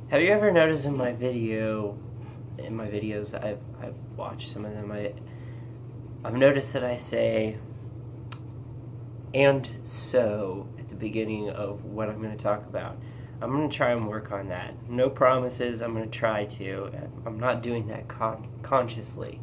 Have you ever noticed in my videos, I've watched some of them, I've noticed that I say, and so, at the beginning of what I'm going to talk about. I'm going to try and work on that. No promises, I'm going to try to. I'm not doing that consciously.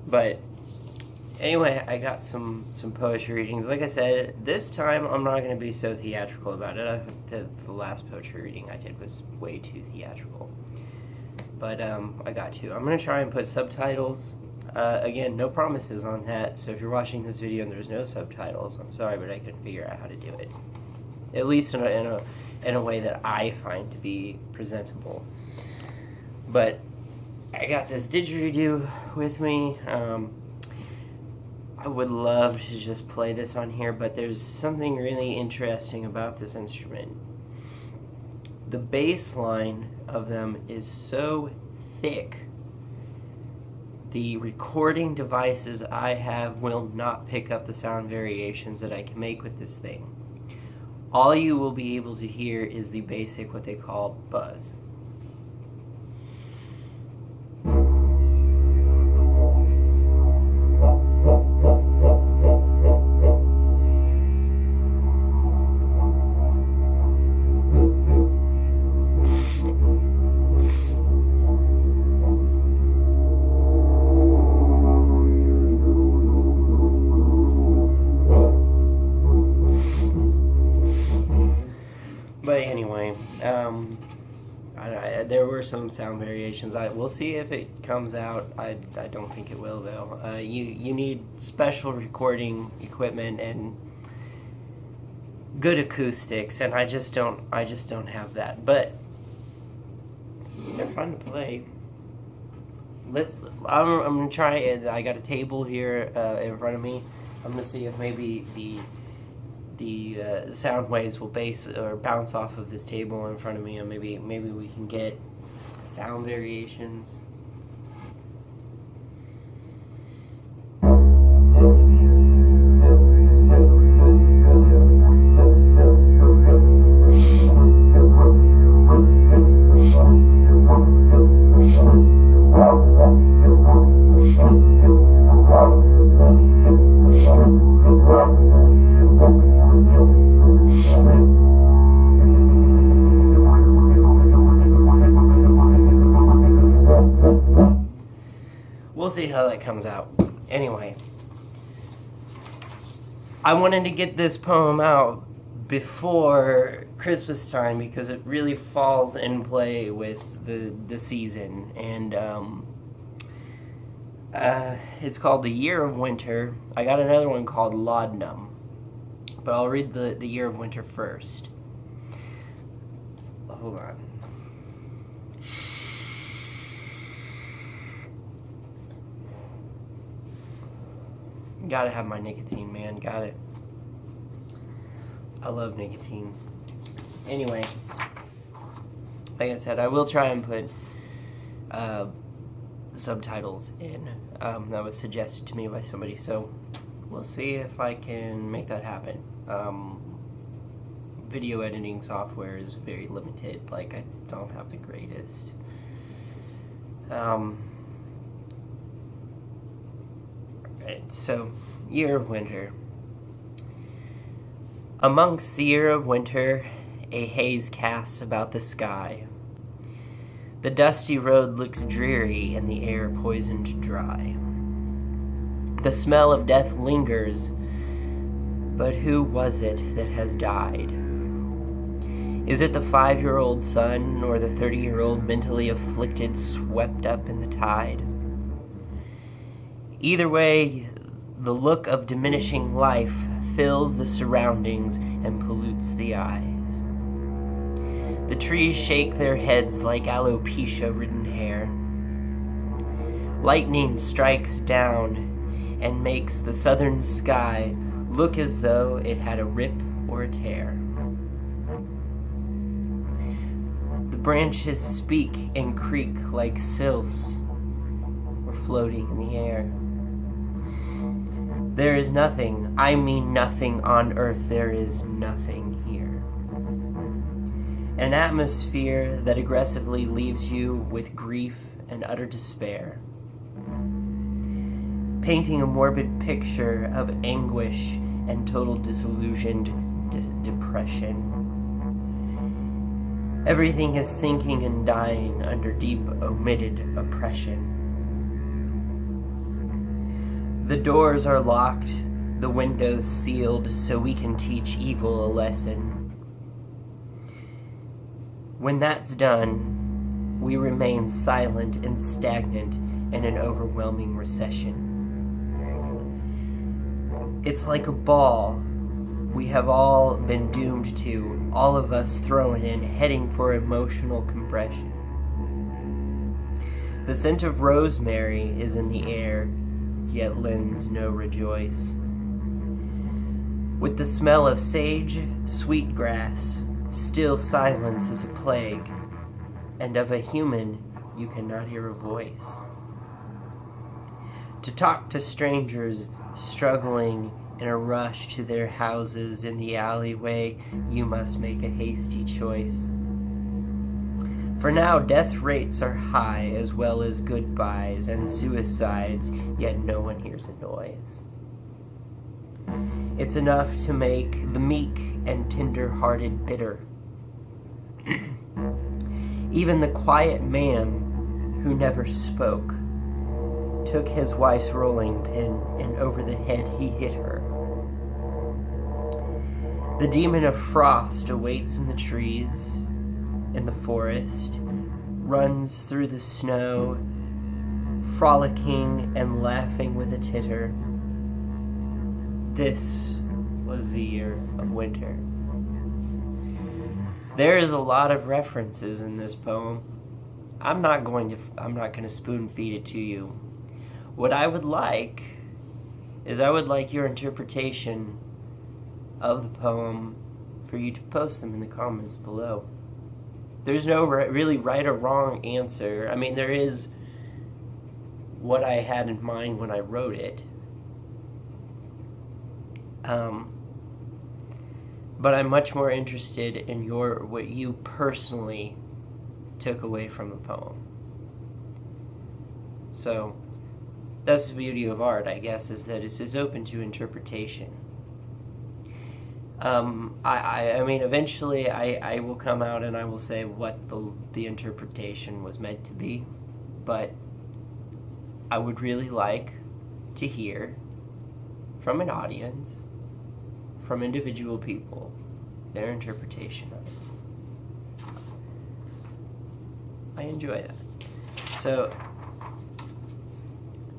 But anyway, I got some poetry readings. Like I said, this time I'm not going to be so theatrical about it. I think that the last poetry reading I did was way too theatrical. But I got to. I'm going to try and put subtitles. Again, no promises on that. So if you're watching this video and there's no subtitles, I'm sorry, but I couldn't figure out how to do it. At least in a way that I find to be presentable. But I got this didgeridoo with me. I would love to just play this on here, but there's something really interesting about this instrument. The bass line of them is so thick, the recording devices I have will not pick up the sound variations that I can make with this thing. All you will be able to hear is the basic, what they call, buzz. But anyway, there were some sound variations. We'll see if it comes out. I don't think it will, though. You need special recording equipment and good acoustics, and I just don't have that. But they're fun to play. I'm gonna try it. I got a table here in front of me. I'm gonna see if maybe the sound waves will bounce off of this table in front of me, and maybe we can get sound variations. We'll see how that comes out. Anyway, I wanted to get this poem out before Christmas time because it really falls in play with the season. And it's called The Year of Winter. I got another one called Laudanum, but I'll read the Year of Winter first. Hold on. Gotta have my nicotine, man. Got it. I love nicotine. Anyway, like I said, I will try and put subtitles in. That was suggested to me by somebody, so we'll see if I can make that happen. Video editing software is very limited. Like, I don't have the greatest. So, Year of Winter. Amongst the year of winter, a haze casts about the sky. The dusty road looks dreary and the air poisoned dry. The smell of death lingers, but who was it that has died? Is it the 5-year-old son or the 30-year-old mentally afflicted swept up in the tide? Either way, the look of diminishing life fills the surroundings and pollutes the eyes. The trees shake their heads like alopecia-ridden hair. Lightning strikes down and makes the southern sky look as though it had a rip or a tear. The branches speak and creak like sylphs or floating in the air. There is nothing, I mean nothing on earth, there is nothing here. an atmosphere that aggressively leaves you with grief and utter despair, painting a morbid picture of anguish and total disillusioned depression. Everything is sinking and dying under deep omitted oppression. The doors are locked, the windows sealed, so we can teach evil a lesson. When that's done, we remain silent and stagnant in an overwhelming recession. It's like a ball we have all been doomed to, all of us thrown in, heading for emotional compression. The scent of rosemary is in the air, yet lends no rejoice. With the smell of sage, sweet grass, still silence is a plague, and of a human you cannot hear a voice. To talk to strangers struggling in a rush to their houses in the alleyway, you must make a hasty choice. For now, death rates are high, as well as goodbyes and suicides, yet no one hears a noise. It's enough to make the meek and tender-hearted bitter. Even the quiet man who never spoke took his wife's rolling pin, and over the head he hit her. The demon of frost awaits in the trees, in the forest, runs through the snow, frolicking and laughing with a titter. This was the year of winter. There is a lot of references in this poem. I'm not going to spoon feed it to you. What I would like is your interpretation of the poem for you to post them in the comments below. There's no really right or wrong answer. I mean, there is what I had in mind when I wrote it. But I'm much more interested in what you personally took away from the poem. So, that's the beauty of art, I guess, is that it's open to interpretation. I mean, eventually I will come out and I will say what the interpretation was meant to be, but I would really like to hear from an audience, from individual people, their interpretation of it. I enjoy that. So,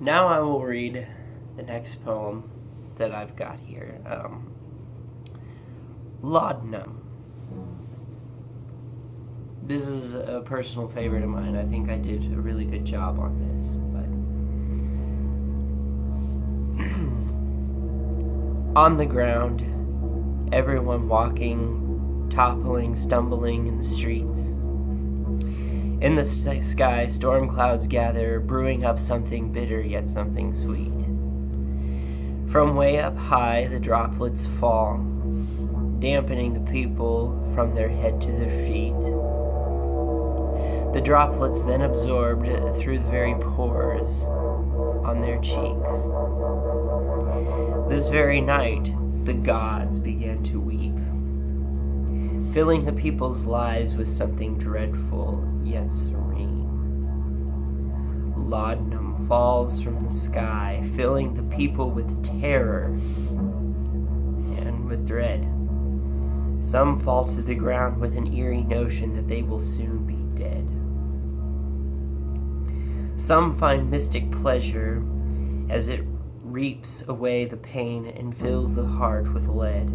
now I will read the next poem that I've got here. Laudanum. This is a personal favorite of mine. I think I did a really good job on this. But on the ground, everyone walking, toppling, stumbling in the streets. In the sky, storm clouds gather, brewing up something bitter yet something sweet. From way up high, the droplets fall, dampening the people from their head to their feet. The droplets then absorbed through the very pores on their cheeks. This very night, the gods began to weep, filling the people's lives with something dreadful yet serene. Laudanum falls from the sky, filling the people with terror and with dread. Some fall to the ground with an eerie notion that they will soon be dead. Some find mystic pleasure as it reaps away the pain and fills the heart with lead.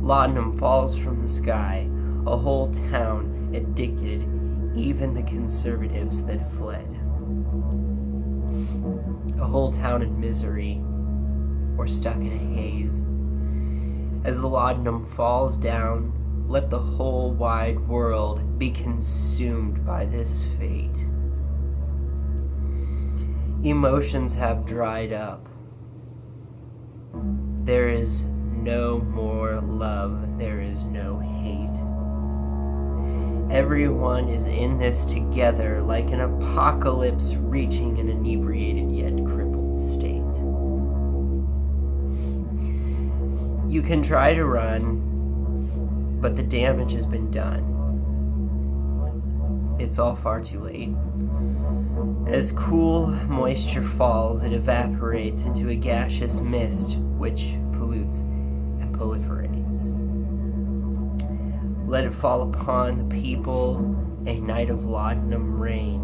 Laudanum falls from the sky, a whole town addicted, even the conservatives that fled. A whole town in misery, or stuck in a haze. As the laudanum falls down, let the whole wide world be consumed by this fate. Emotions have dried up. There is no more love, there is no hate. Everyone is in this together, like an apocalypse reaching an inebriated yet crippled state. You can try to run, but the damage has been done. It's all far too late. As cool moisture falls, it evaporates into a gaseous mist which pollutes and proliferates. Let it fall upon the people, a night of laudanum rain.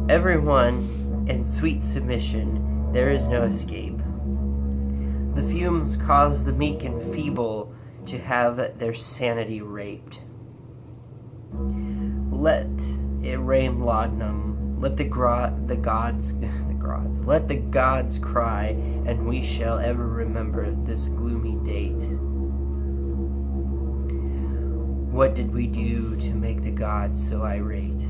Everyone in sweet submission, there is no escape. The fumes cause the meek and feeble to have their sanity raped. Let it rain laudanum. Let the gods cry, and we shall ever remember this gloomy date. What did we do to make the gods so irate?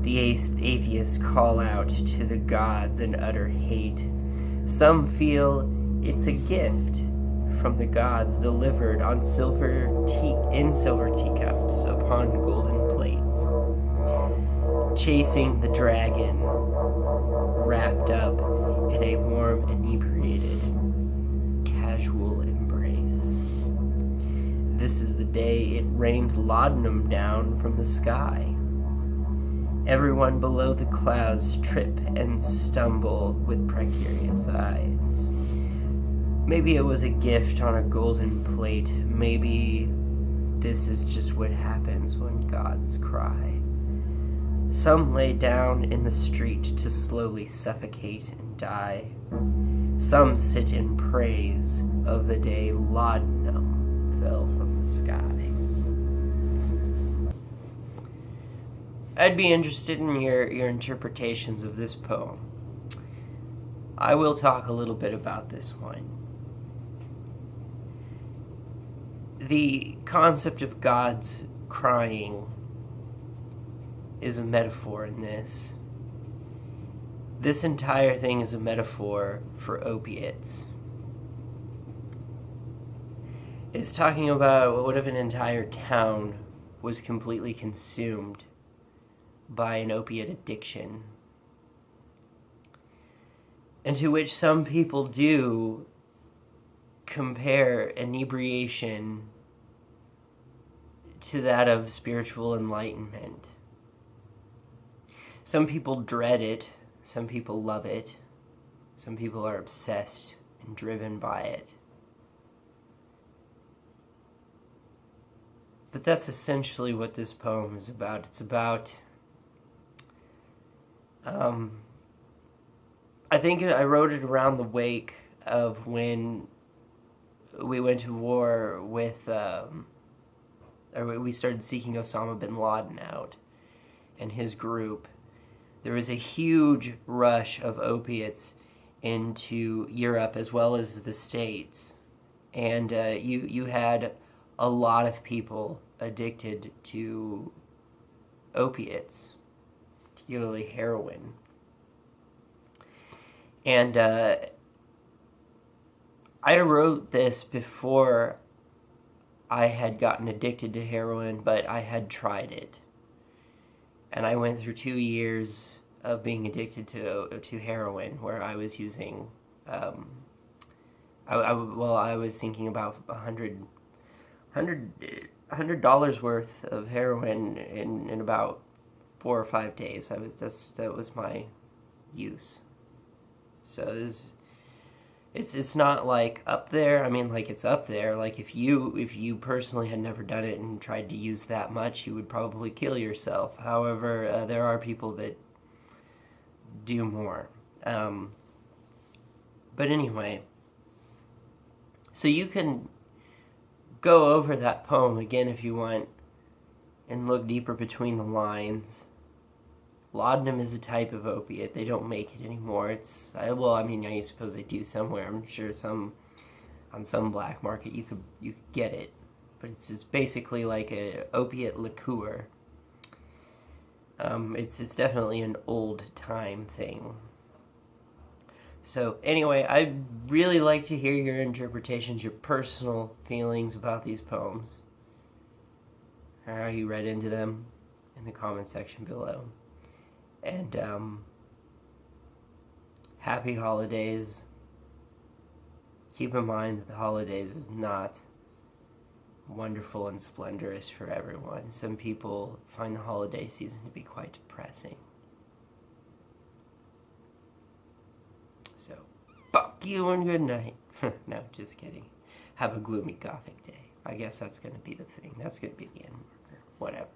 The atheists call out to the gods in utter hate. Some feel it's a gift from the gods delivered on silver teacups upon golden plates, chasing the dragon wrapped up in a warm, inebriated, casual embrace. This is the day it rained laudanum down from the sky. Everyone below the clouds trip and stumble with precarious eyes. Maybe it was a gift on a golden plate. Maybe this is just what happens when gods cry. Some lay down in the street to slowly suffocate and die. Some sit in praise of the day laudanum fell from the sky. I'd be interested in your interpretations of this poem. I will talk a little bit about this one. The concept of gods crying is a metaphor in this. This entire thing is a metaphor for opiates. It's talking about what if an entire town was completely consumed by an opiate addiction, and to which some people do compare inebriation to that of spiritual enlightenment. Some people dread it, some people love it, some people are obsessed and driven by it. But that's essentially what this poem is about. It's about I think I wrote it around the wake of when we went to war with, or we started seeking Osama bin Laden out and his group. There was a huge rush of opiates into Europe as well as the States. And you had a lot of people addicted to opiates, particularly heroin. And I wrote this before I had gotten addicted to heroin, but I had tried it. And I went through 2 years of being addicted to heroin, where I was using, I was thinking about $100 worth of heroin in about 4 or 5 days. That was my use. So it's not like up there. I mean, like, it's up there. Like, if you personally had never done it and tried to use that much, you would probably kill yourself. However, there are people that do more. But anyway, so you can go over that poem again if you want and look deeper between the lines. Laudanum is a type of opiate. They don't make it anymore. I suppose they do somewhere. I'm sure on some black market you could get it, but it's basically like a opiate liqueur. It's definitely an old time thing. So anyway, I'd really like to hear your interpretations, your personal feelings about these poems, how you read into them in the comment section below. And happy holidays. Keep in mind that the holidays is not wonderful and splendorous for everyone. Some people find the holiday season to be quite depressing. So, fuck you and good night. No, just kidding. Have a gloomy gothic day. I guess that's going to be the thing. That's going to be the end marker. Whatever.